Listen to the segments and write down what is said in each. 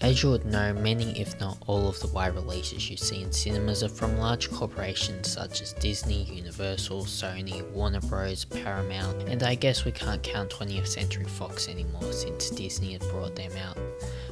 As you would know, many if not all of the wide releases you see in cinemas are from large corporations such as Disney, Universal, Sony, Warner Bros, Paramount, and I guess we can't count 20th Century Fox anymore since Disney had brought them out.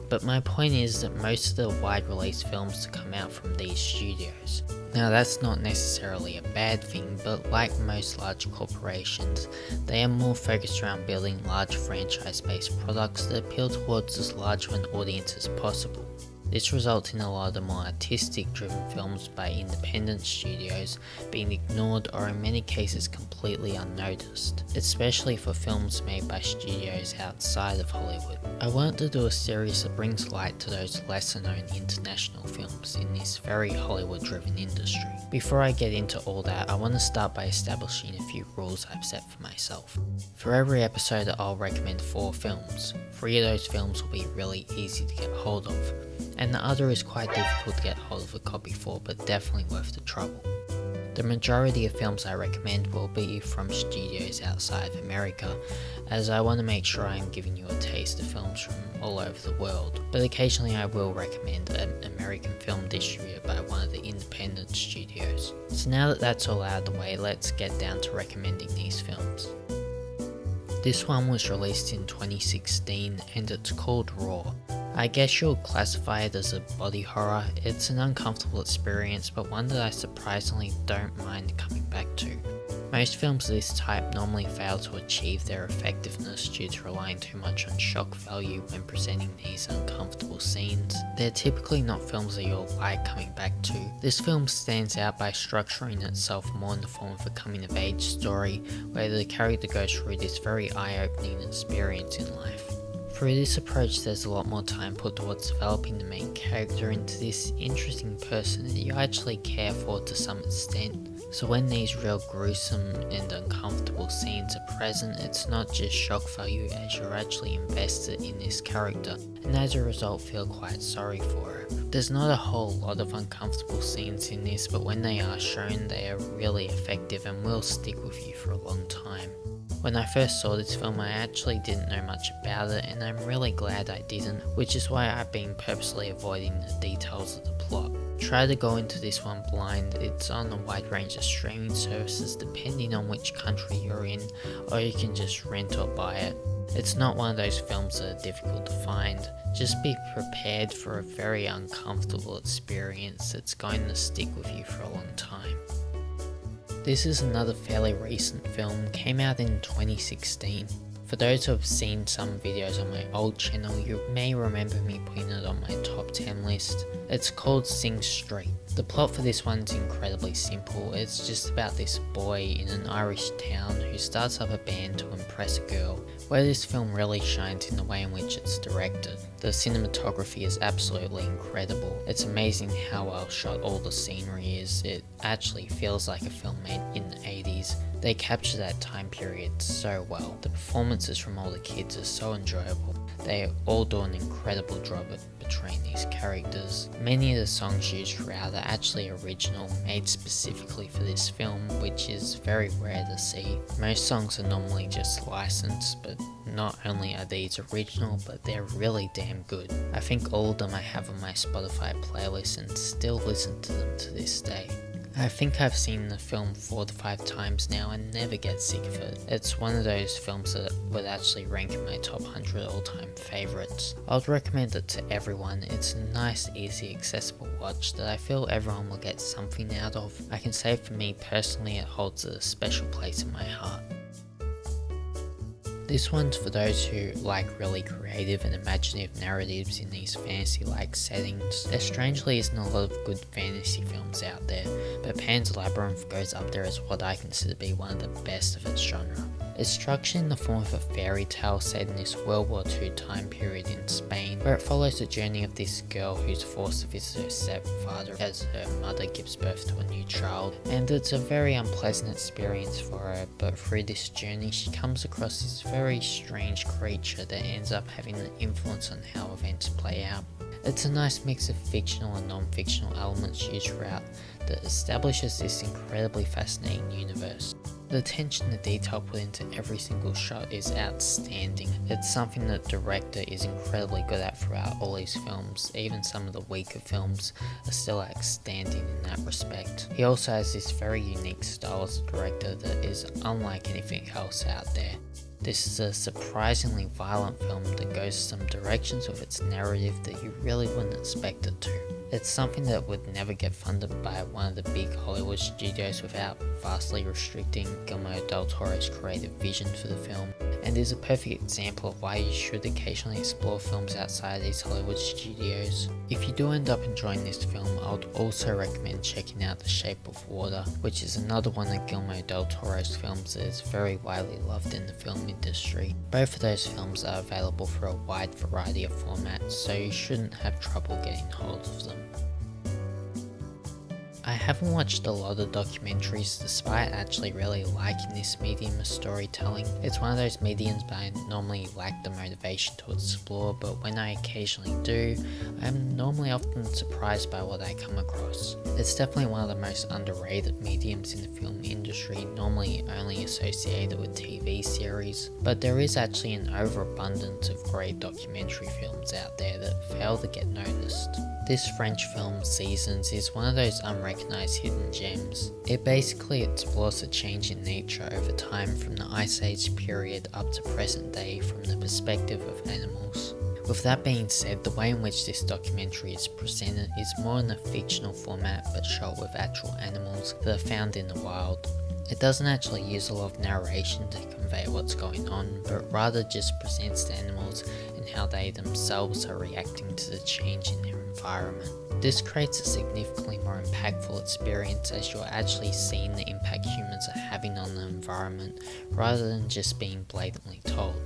But my point is that most of the wide release films come out from these studios. Now that's not necessarily a bad thing, but like most large corporations, they are more focused around building large franchise-based products that appeal towards as large of an audience as possible. This results in a lot of the more artistic driven films by independent studios being ignored or in many cases completely unnoticed, especially for films made by studios outside of Hollywood. I want to do a series that brings light to those lesser known international films in this very Hollywood driven industry. Before I get into all that, I want to start by establishing a few rules I've set for myself. For every episode I'll recommend 4 films. 3 of those films will be really easy to get hold of, and the other is quite difficult to get hold of a copy for, but definitely worth the trouble. The majority of films I recommend will be from studios outside of America, as I want to make sure I'm giving you a taste of films from all over the world, but occasionally I will recommend an American film distributed by one of the independent studios. So now that that's all out of the way, let's get down to recommending these films. This one was released in 2016 and it's called Raw. I guess you'll classify it as a body horror. It's an uncomfortable experience, but one that I surprisingly don't mind coming back to. Most films of this type normally fail to achieve their effectiveness due to relying too much on shock value when presenting these uncomfortable scenes. They're typically not films that you'll like coming back to. This film stands out by structuring itself more in the form of a coming of age story, where the character goes through this very eye-opening experience in life. Through this approach, there's a lot more time put towards developing the main character into this interesting person that you actually care for to some extent. So when these real gruesome and uncomfortable scenes are present, it's not just shock value as you're actually invested in this character, and as a result feel quite sorry for her. There's not a whole lot of uncomfortable scenes in this, but when they are shown, they are really effective and will stick with you for a long time. When I first saw this film, I actually didn't know much about it, and I'm really glad I didn't, which is why I've been purposely avoiding the details of the plot. Try to go into this one blind. It's on a wide range of streaming services depending on which country you're in, or you can just rent or buy it. It's not one of those films that are difficult to find. Just be prepared for a very uncomfortable experience that's going to stick with you for a long time. This is another fairly recent film, came out in 2016. For those who have seen some videos on my old channel, you may remember me putting it on my top 10 list. It's called Sing Street. The plot for this one's incredibly simple. It's just about this boy in an Irish town who starts up a band to impress a girl. Where this film really shines in the way in which it's directed. The cinematography is absolutely incredible. It's amazing how well shot all the scenery is. It actually feels like a film made in the 80s. They capture that time period so well. The performances from all the kids are so enjoyable. They all do an incredible job at portraying these characters. Many of the songs used throughout are actually original, made specifically for this film, which is very rare to see. Most songs are normally just licensed, but not only are these original, but they're really damn good. I think all of them I have on my Spotify playlist and still listen to them to this day. I think I've seen the film 4 to 5 times now and never get sick of it. It's one of those films that would actually rank in my top 100 all-time favourites. I would recommend it to everyone. It's a nice, easy, accessible watch that I feel everyone will get something out of. I can say for me personally it holds a special place in my heart. This one's for those who like really creative and imaginative narratives in these fantasy-like settings. There strangely isn't a lot of good fantasy films out there, but Pan's Labyrinth goes up there as what I consider to be one of the best of its genre. It's structured in the form of a fairy tale set in this World War II time period in Spain, where it follows the journey of this girl who's forced to visit her stepfather as her mother gives birth to a new child, and it's a very unpleasant experience for her, but through this journey she comes across this very strange creature that ends up having an influence on how events play out. It's a nice mix of fictional and non-fictional elements used throughout that establishes this incredibly fascinating universe. The attention to detail put into every single shot is outstanding. It's something that the director is incredibly good at throughout all his films. Even some of the weaker films are still outstanding in that respect. He also has this very unique style as a director that is unlike anything else out there. This is a surprisingly violent film that goes some directions with its narrative that you really wouldn't expect it to. It's something that would never get funded by one of the big Hollywood studios without vastly restricting Guillermo del Toro's creative vision for the film, and is a perfect example of why you should occasionally explore films outside these Hollywood studios. If you do end up enjoying this film, I would also recommend checking out The Shape of Water, which is another one of Guillermo del Toro's films that is very widely loved in the film industry. Both of those films are available for a wide variety of formats, so you shouldn't have trouble getting hold of them. I haven't watched a lot of documentaries despite actually really liking this medium of storytelling. It's one of those mediums that I normally lack the motivation to explore, but when I occasionally do, I'm normally often surprised by what I come across. It's definitely one of the most underrated mediums in the film industry, normally only associated with TV series, but there is actually an overabundance of great documentary films out there that fail to get noticed. This French film, Seasons, is one of those unrecognized hidden gems. It basically explores the change in nature over time from the Ice Age period up to present day from the perspective of animals. With that being said, the way in which this documentary is presented is more in a fictional format but shot with actual animals that are found in the wild. It doesn't actually use a lot of narration to convey what's going on, but rather just presents the animals and how they themselves are reacting to the change in their environment. This creates a significantly more impactful experience as you're actually seeing the impact humans are having on the environment rather than just being blatantly told.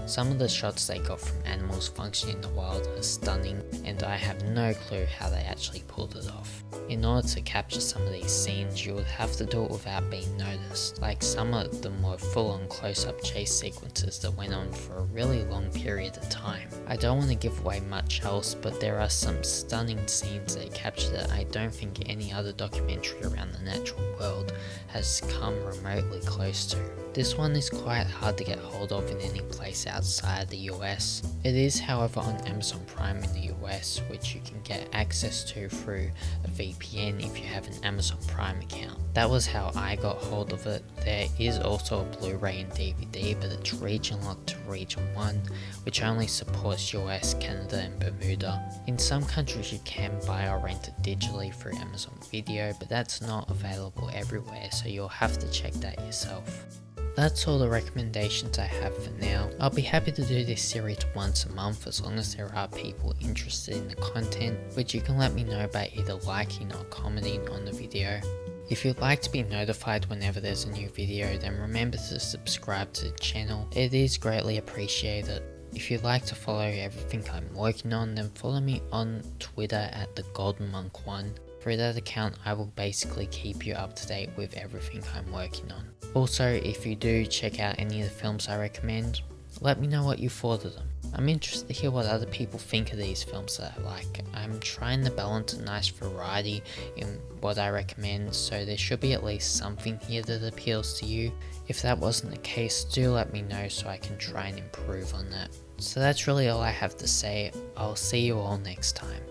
Some of the shots they got from animals functioning in the wild are stunning, and I have no clue how they actually pulled it off. In order to capture some of these scenes, you would have to do it without being noticed, like some of the more full-on close-up chase sequences that went on for a really long period of time. I don't want to give away much else, but there are some stunning scenes they capture that I don't think any other documentary around the natural world has come remotely close to. This one is quite hard to get hold of in any place outside the US. It is, however, on Amazon Prime in the US, which you can get access to through a VPN if you have an Amazon Prime account. That was how I got hold of it. There is also a Blu-ray and DVD, but it's region locked to region 1, which only supports US, Canada and Bermuda. In some countries you can buy or rent it digitally through Amazon Video, but that's not available everywhere, so you'll have to check that yourself. That's all the recommendations I have for now. I'll be happy to do this series once a month as long as there are people interested in the content, which you can let me know by either liking or commenting on the video. If you'd like to be notified whenever there's a new video, then remember to subscribe to the channel. It is greatly appreciated. If you'd like to follow everything I'm working on, then follow me on Twitter at TheGoldenMonk1. Through that account, I will basically keep you up to date with everything I'm working on. Also, if you do check out any of the films I recommend, let me know what you thought of them. I'm interested to hear what other people think of these films that I like. I'm trying to balance a nice variety in what I recommend, so there should be at least something here that appeals to you. If that wasn't the case, do let me know so I can try and improve on that. So that's really all I have to say. I'll see you all next time.